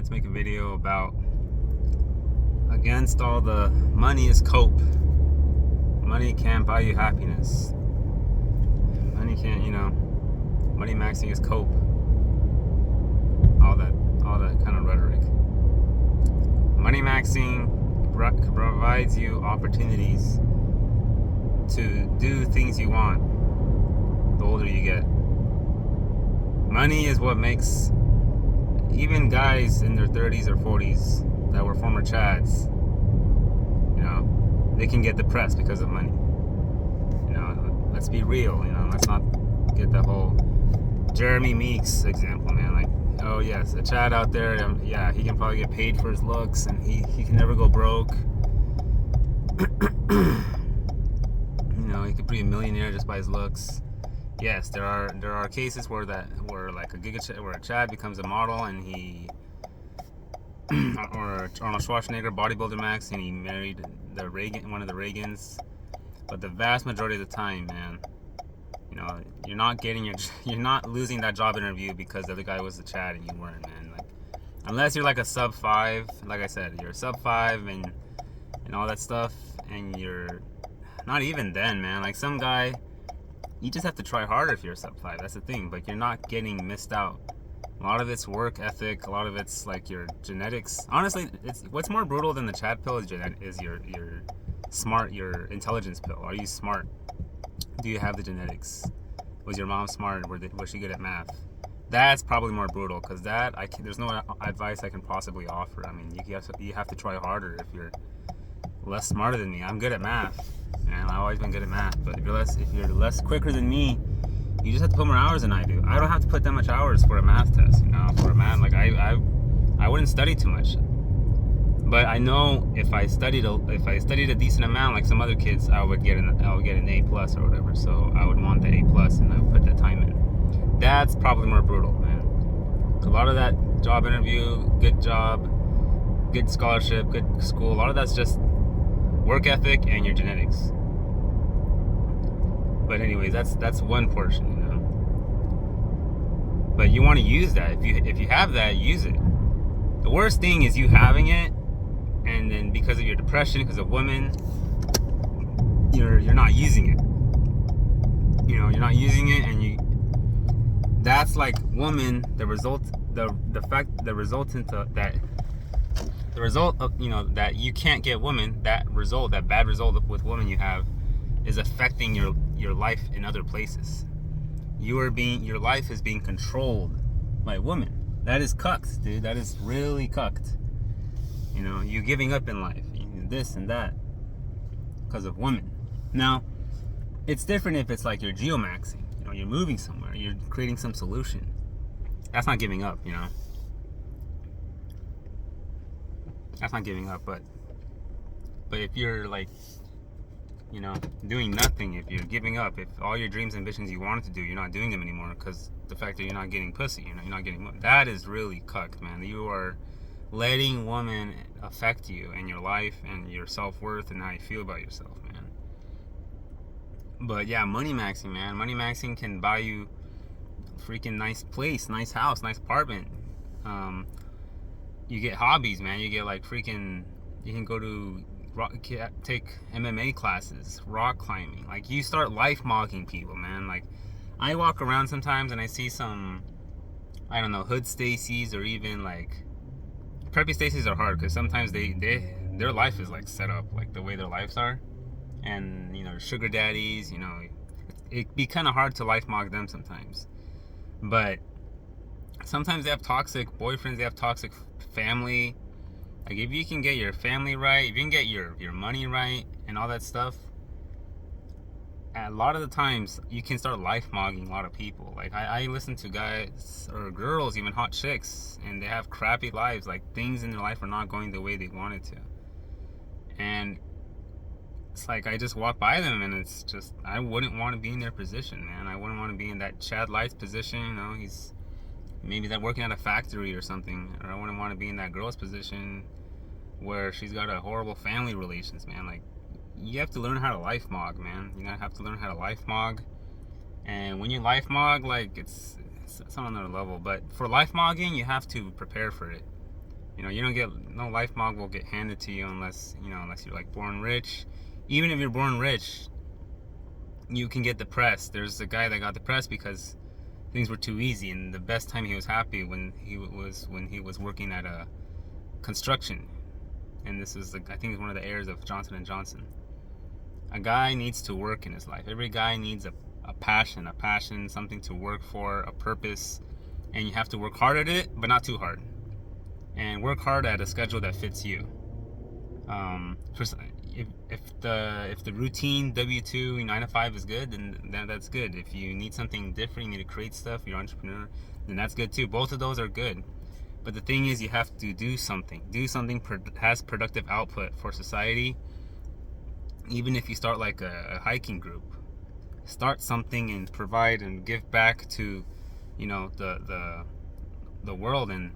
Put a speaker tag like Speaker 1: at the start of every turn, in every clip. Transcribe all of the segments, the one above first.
Speaker 1: wanted to make a video about against all the money is cope. Money can't buy you happiness. Money can't, money maxing is cope. All that kind of rhetoric. Money maxing provides you opportunities to do things you want the older you get. Money is what makes even guys in their 30s or 40s that were former Chads, they can get depressed because of money. Let's be real, let's not get the whole Jeremy Meeks example, man. Like, oh yes, a Chad out there, he can probably get paid for his looks and he can never go broke. He could be a millionaire just by his looks. Yes, there are cases where like where a Chad becomes a model and he or Arnold Schwarzenegger, bodybuilder Max, and he married one of the Reagans. But the vast majority of the time, man, you're not losing that job interview because the other guy was a Chad and you weren't, man. Like, unless you're like a sub 5, like I said, you're a sub 5 and all that stuff, and you're not even then, man. Like some guy, you just have to try harder if you're a sub 5. That's the thing, but you're not getting missed out. A lot of it's work ethic. A lot of it's like your genetics. Honestly, what's more brutal than the Chad pill is your smart, your intelligence pill. Are you smart? Do you have the genetics? Was your mom smart? Was she good at math? That's probably more brutal because there's no advice I can possibly offer. I mean, you have to try harder if you're less smarter than me. I'm good at math, and I've always been good at math. But if you're less quicker than me, you just have to put more hours than I do. I don't have to put that much hours for a math test, for a math. Like I wouldn't study too much. But I know if I studied a decent amount, like some other kids, I would get an A plus or whatever. So I would want that A plus, and I would put that time in. That's probably more brutal, man. A lot of that job interview, good job, good scholarship, good school, a lot of that's just work ethic and your genetics. But anyways, that's one portion, But you want to use that. If you have that, use it. The worst thing is you having it, and then because of your depression, because of women, you're not using it. You're not using it, and that's like woman. The result of that you can't get women. That bad result with women you have, is affecting your life in other places. Your life is being controlled by women. That is cucked, dude. That is really cucked. You giving up in life, this and that, because of women. Now, it's different if it's like you're geomaxing. You're moving somewhere. You're creating some solution. That's not giving up. That's not giving up. But if you're like, doing nothing, if you're giving up, if all your dreams and ambitions you wanted to do, you're not doing them anymore because the fact that you're not getting pussy, you're not getting, that is really cucked, man. You are letting women affect you and your life and your self-worth and how you feel about yourself, man. But yeah, money maxing, man. Money maxing can buy you a freaking nice place, nice house, nice apartment. You get hobbies, man. You get like freaking, you can go to take MMA classes, rock climbing. Like, you start life mogging people, man. Like, I walk around sometimes and I see some, I don't know, hood Stacy's, or even like preppy Stacy's are hard because sometimes their life is like set up like the way their lives are, and sugar daddies, it'd be kind of hard to life mog them sometimes. But sometimes they have toxic boyfriends, they have toxic family. Like, if you can get your family right, if you can get your money right and all that stuff, a lot of the times you can start life mogging a lot of people. Like, I listen to guys or girls, even hot chicks, and they have crappy lives. Like, things in their life are not going the way they wanted to. And it's like, I just walk by them and it's just, I wouldn't want to be in their position, man. I wouldn't want to be in that Chad Light's position. He's maybe that working at a factory or something. Or I wouldn't want to be in that girl's position where she's got a horrible family relations, man. Like, you have to learn how to life mog, man. You have to learn how to life mog. And when you life mog, like, it's on another level. But for life mogging, you have to prepare for it. You know, you don't get no life mog will get handed to you unless you're like born rich. Even if you're born rich, you can get depressed. There's a guy that got depressed because things were too easy, and the best time he was happy when he was working at a construction. And this is I think one of the heirs of Johnson and Johnson. A guy needs to work in his life. Every guy needs a passion, something to work for, a purpose, and you have to work hard at it, but not too hard. And work hard at a schedule that fits you. If the routine W2 9 to 5 is good, then that's good. If you need something different, you need to create stuff, you're an entrepreneur, then that's good too. Both of those are good. But the thing is, you have to do something. Has productive output for society. Even if you start like a hiking group, start something and provide and give back to, the world. And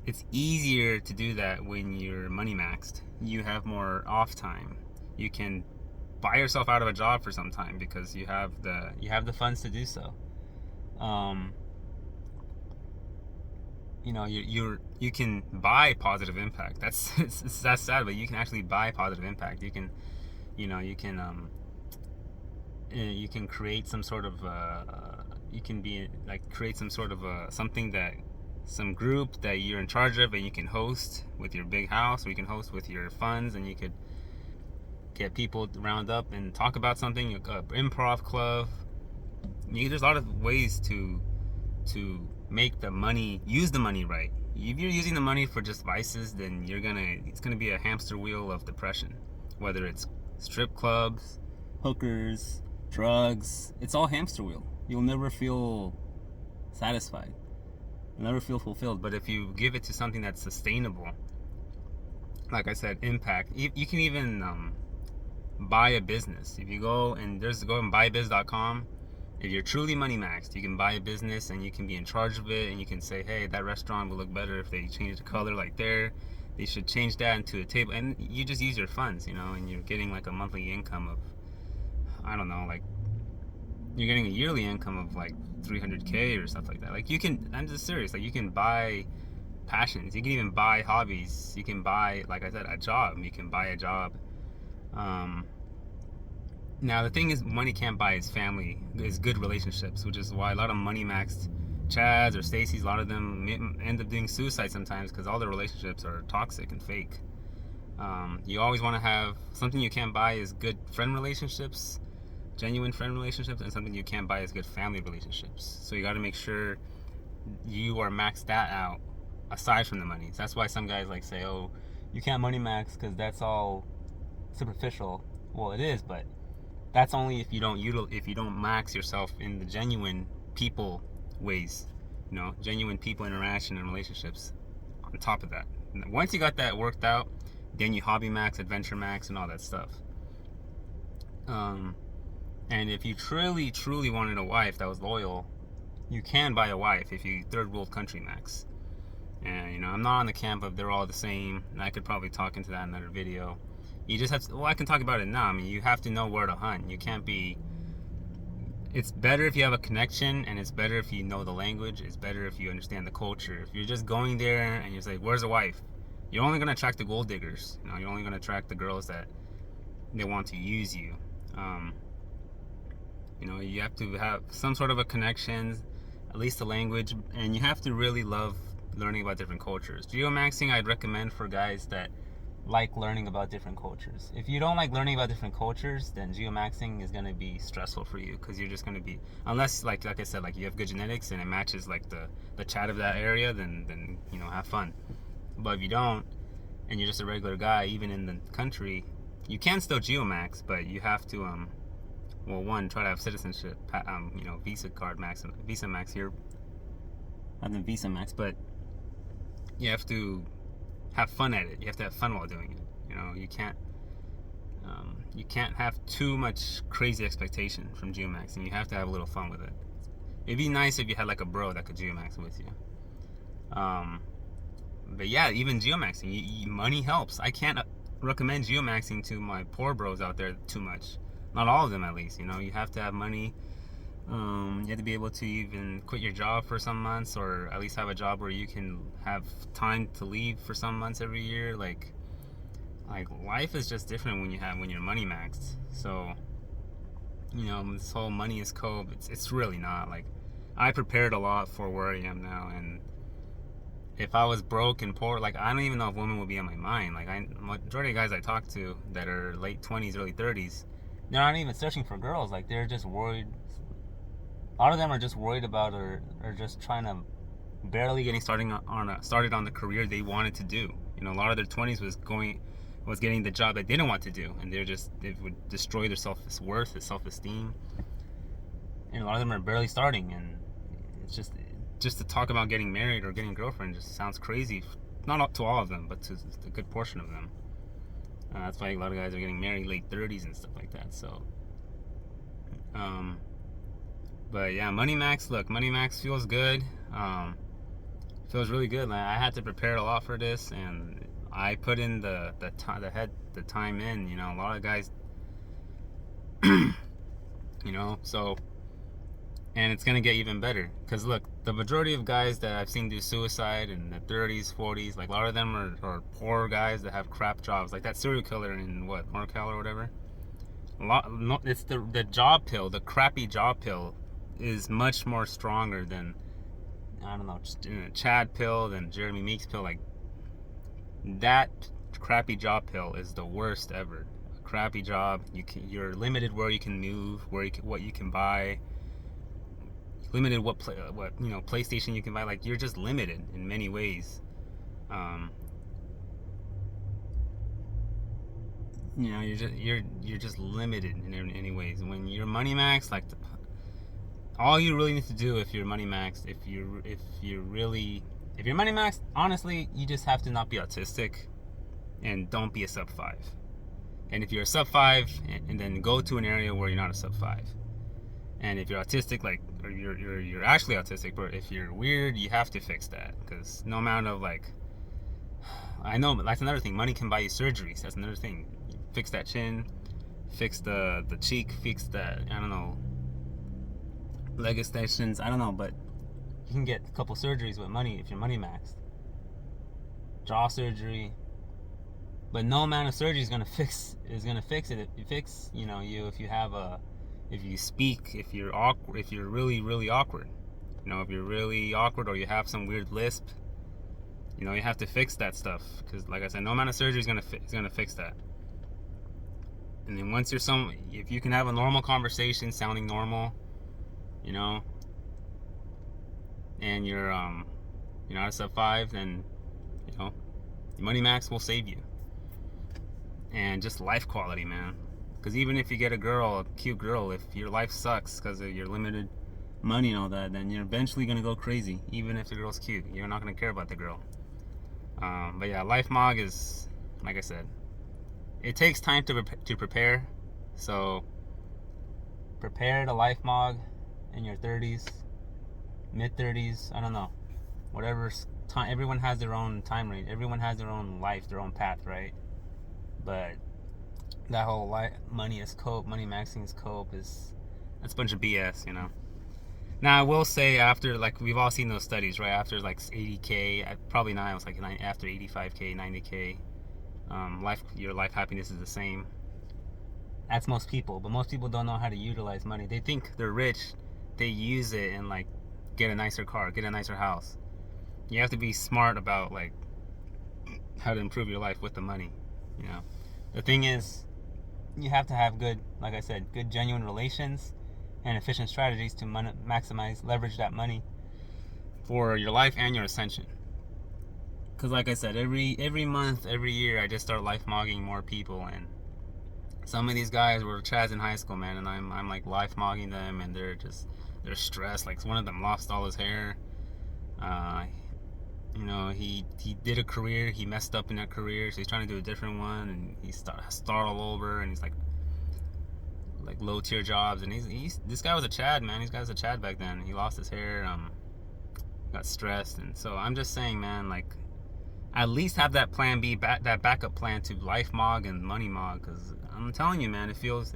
Speaker 1: it's easier to do that when you're money maxed. You have more off time. You can buy yourself out of a job for some time because you have the funds to do so. You can buy positive impact. That's sad, but you can actually buy positive impact. You can create some sort of create some sort of something that some group that you're in charge of, and you can host with your big house, or you can host with your funds, and you could get people round up and talk about something. Improv club. There's a lot of ways to make the money, use the money right. If you're using the money for just vices, then it's gonna be a hamster wheel of depression. Whether it's strip clubs, hookers, drugs, it's all hamster wheel. You'll never feel satisfied. You'll never feel fulfilled. But if you give it to something that's sustainable, like I said, impact. You can even buy a business. If you go and buybiz.com. If you're truly money maxed, you can buy a business and you can be in charge of it, and you can say, hey, that restaurant will look better if they change the color like there. They should change that into a table, and you just use your funds, and you're getting like a monthly income of, I don't know, like you're getting a yearly income of like 300K or stuff like that. Like I'm just serious, like you can buy passions, you can even buy hobbies, you can buy, like I said, a job. You can buy a job. Now the thing is, money can't buy is family, is good relationships, which is why a lot of money maxed Chads or Stacy's, a lot of them end up doing suicide sometimes because all their relationships are toxic and fake. You always want to have something you can't buy is good friend relationships, genuine friend relationships, and something you can't buy is good family relationships. So you got to make sure you are maxed that out aside from the money. So that's why some guys like say, oh, you can't money max because that's all superficial. Well, it is, but that's only if you don't max yourself in the genuine people ways, genuine people interaction and relationships on top of that. And once you got that worked out, then you hobby max, adventure max, and all that stuff. And if you truly wanted a wife that was loyal, you can buy a wife if you third world country max. And I'm not on the camp of they're all the same, and I could probably talk into that in another video. You just have to, I can talk about it now. I mean, you have to know where to hunt. You can't be, it's better if you have a connection, and it's better if you know the language. It's better if you understand the culture. If you're just going there and you're like, where's a wife? You're only going to attract the gold diggers. You're only going to attract the girls that they want to use you. You have to have some sort of a connection, at least the language, and you have to really love learning about different cultures. Geomaxing, I'd recommend for guys that like learning about different cultures. If you don't like learning about different cultures, then geomaxing is going to be stressful for you, because you're just going to be, unless like I said, like you have good genetics and it matches like the chat of that area, then have fun. But if you don't, and you're just a regular guy, even in the country, you can still geomax, but you have to try to have citizenship, Visa card max, Visa max here, not the Visa max, but you have to have fun at it. You have to have fun while doing it. You can't have too much crazy expectation from geomaxing. You have to have a little fun with it. It'd be nice if you had like a bro that could geomax with you. But yeah, even geomaxing, money helps. I can't recommend geomaxing to my poor bros out there too much. Not all of them, at least. You have to have money. You have to be able to even quit your job for some months, or at least have a job where you can have time to leave for some months every year. Like life is just different when you're money maxed. So this whole money is cope. It's really not. Like, I prepared a lot for where I am now, and if I was broke and poor, like, I don't even know if women would be on my mind. Like, majority of guys I talk to that are late 20s, early 30s, they're not even searching for girls. Like, they're just worried. A lot of them are just worried about or just trying to barely getting started on the career they wanted to do. A lot of their 20s was getting the job they didn't want to do, and it would destroy their self-worth, their self-esteem. And a lot of them are barely starting, and it's just to talk about getting married or getting a girlfriend just sounds crazy. Not up to all of them, but to a good portion of them. That's why a lot of guys are getting married late 30s and stuff like that. So, but yeah, Money Max feels good. Feels really good. Like, I had to prepare a lot for this, and I put in the time in. A lot of guys, so. And it's gonna get even better, because look, the majority of guys that I've seen do suicide in the 30s, 40s, like, a lot of them are poor guys that have crap jobs, like that serial killer in NorCal or whatever. It's the job pill, the crappy job pill, is much more stronger than, I don't know, just Chad pill, than Jeremy Meeks pill. Like, that crappy job pill is the worst ever. A crappy job, you're limited where you can move, what you can buy. Limited what PlayStation you can buy. Like, you're just limited in many ways. You're just limited in any ways. When you're money maxed, like, all you really need to do if you're money maxed, if you're money maxed, honestly, you just have to not be autistic, and don't be a sub 5. And if you're a sub 5, and then go to an area where you're not a sub 5. And if you're autistic, like, or you're actually autistic, but if you're weird, you have to fix that. Because no amount of, like, I know, but that's another thing. Money can buy you surgeries. That's another thing. Fix that chin, fix the cheek, fix that, I don't know, leg extensions. I don't know, but you can get a couple surgeries with money if you're money maxed. Jaw surgery. But no amount of surgery is gonna fix it. If you speak, if you're awkward, if you're really, really awkward, if you're really awkward, or you have some weird lisp, you have to fix that stuff. Because, like I said, no amount of surgery is gonna fix that. And then once if you can have a normal conversation, sounding normal, and you're not a sub 5, then Money Max will save you. And just life quality, man. Because even if you get a cute girl, if your life sucks because of your limited money and all that, then you're eventually going to go crazy. Even if the girl's cute, you're not going to care about the girl. But yeah, LifeMog is, like I said, it takes time to prepare. So prepare to LifeMog in your 30s, mid 30s, I don't know. Whatever time, everyone has their own time rate. Everyone has their own life, their own path, right? But that whole money is cope, money maxing is cope, that's a bunch of BS, Now, I will say, after, like, we've all seen those studies, right? After, like, 80K, probably not, it was like after 85K, 90K, your life happiness is the same. That's most people, but most people don't know how to utilize money. They think they're rich, they use it and, like, get a nicer car, get a nicer house. You have to be smart about, like, how to improve your life with the money, The thing is, you have to have good, like I said, good genuine relations and efficient strategies to leverage that money for your life and your ascension. Because, like I said, every month, every year, I just start LifeMogging more people, and some of these guys were Chads in high school, man, and I'm like LifeMogging them, and they're stressed. Like, one of them lost all his hair. He did a career, he messed up in that career, so he's trying to do a different one, and he start all over, and he's like low tier jobs, and this guy was a Chad, man. This guy was a Chad back then. He lost his hair, got stressed, and so I'm just saying, man, like, at least have that plan B, that backup plan to LifeMog and MoneyMog, because I'm telling you, man, it feels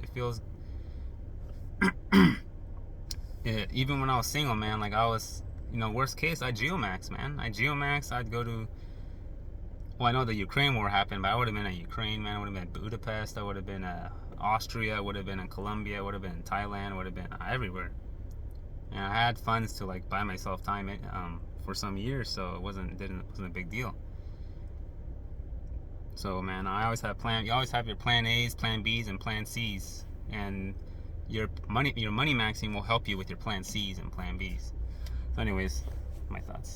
Speaker 1: even when I was single, man, like I was, worst case, I geomax, man. I'd go to, well, I know the Ukraine war happened, but I would have been at Ukraine, man. I would have been at Budapest. I would have been at Austria. I would have been in Colombia. I would have been in Thailand. I would have been everywhere. And I had funds to like buy myself time for some years, so it wasn't a big deal. So man, I always have plan. You always have your plan A's, plan B's, and plan C's, and your money maxing will help you with your plan C's and plan B's. So, anyways, my thoughts.